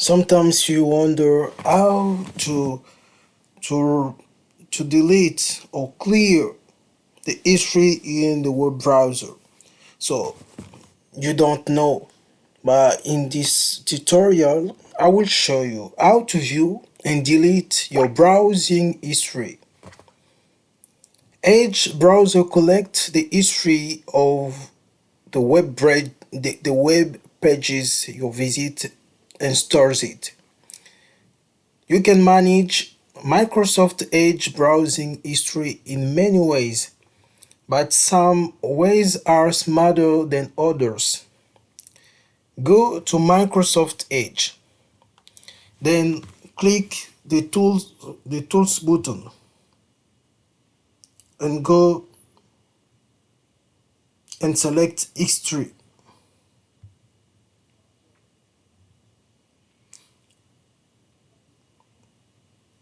Sometimes you wonder how to to delete or clear the history in the web browser. So you don't know, but in this tutorial I will show you how to view and delete your browsing history. Edge browser collects the history of the web pages you visit and stores it. You can manage Microsoft Edge browsing history in many ways, but some ways are smarter than others. Go to Microsoft Edge, then click the tools button and go and select history.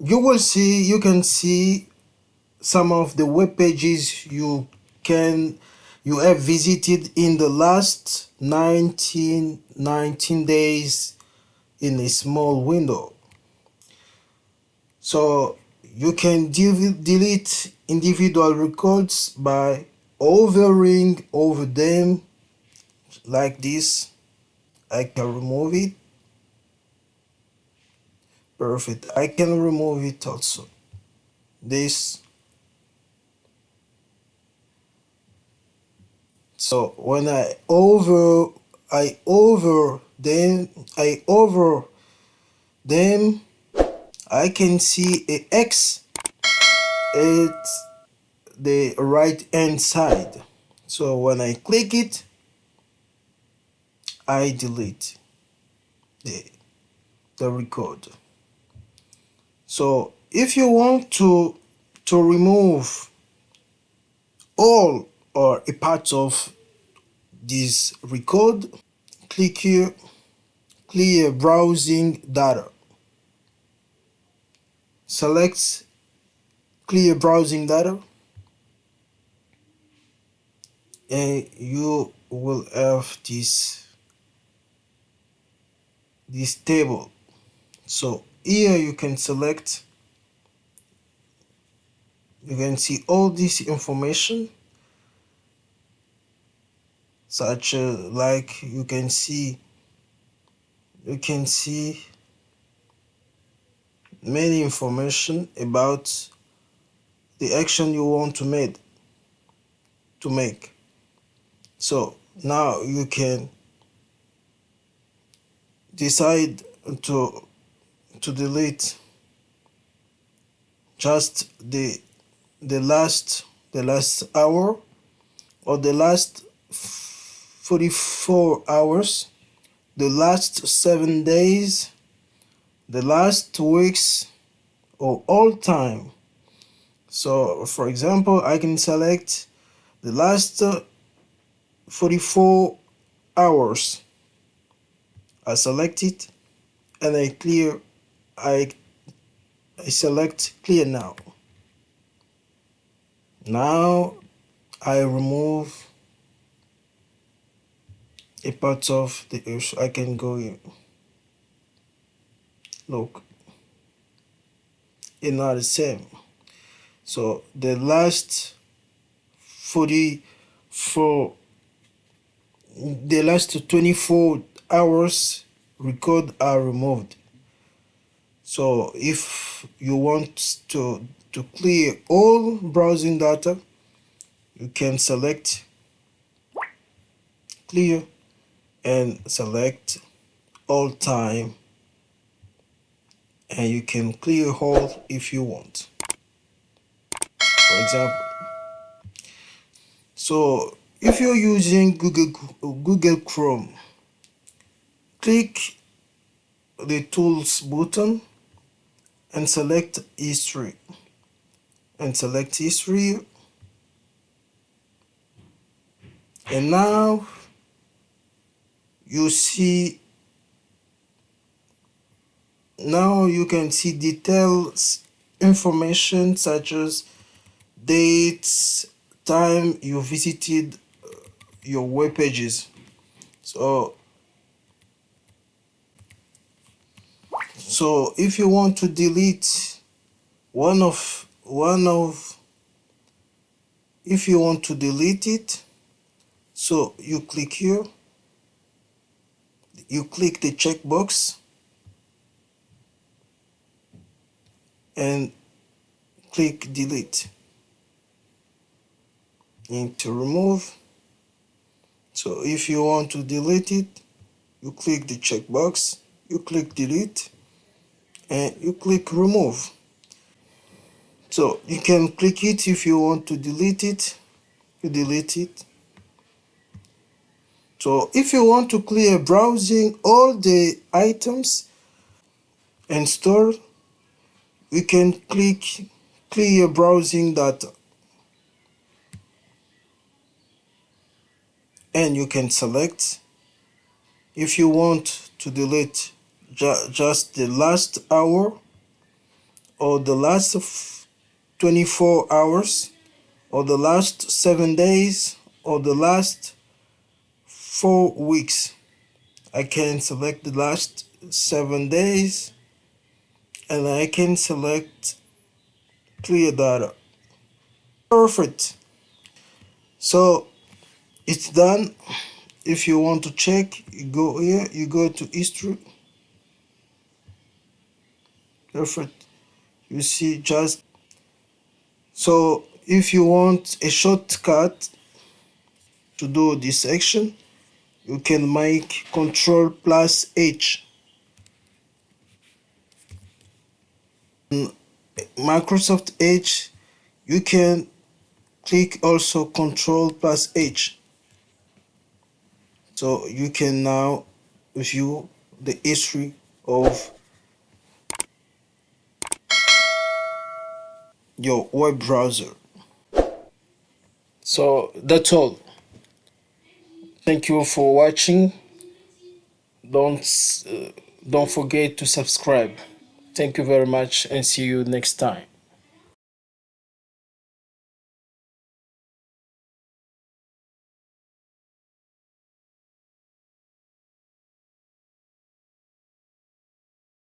You can see some of the web pages you have visited in the last 19 days in a small window. So you can delete individual records by hovering over them like this. I can remove it. Perfect. I can remove it also. This. So when I over them, I can see a X at the right hand side. So when I click it, I delete the, the record. So if you want to remove all or a part of this record, click here, clear browsing data. Select clear browsing data and you will have this table. So here you can select, you can see all this information, such like you can see many information about the action you want to make. So now you can decide to delete just the last hour or the last 44 hours, the last 7 days, the last 2 weeks, or all time. So for example, I can select the last 44 hours. I select it and I select clear now. Now I remove a part of the earth. I can go here. Look, it's not the same. So the last 44, the last 24 hours record are removed. So if you want to clear all browsing data, you can select clear and select all time, and you can clear all if you want, for example. So if you're using Google Chrome, click the tools button and select history, and now you see, now you can see details information such as dates, time you visited your web pages. So So if you want to delete if you want to delete it, so you click here, you click the checkbox and click delete and to remove. So if you want to delete it, you click the checkbox, you click delete, and you click remove. So you can click it if you want to delete it, you delete it. So if you want to clear browsing all the items and store, you can click clear browsing data, and you can select if you want to delete just the last hour or the last 24 hours or the last 7 days or the last 4 weeks. I can select the last 7 days and I can select clear data. Perfect. So it's done. If you want to check, you go here, you go to history. Perfect. You see just so if you want a shortcut to do this action, you can make Control plus H. In Microsoft Edge, you can click also Control plus H. So you can now view the history of your web browser. So that's all. Thank you for watching. Don't don't forget to subscribe. Thank you very much and see you next time.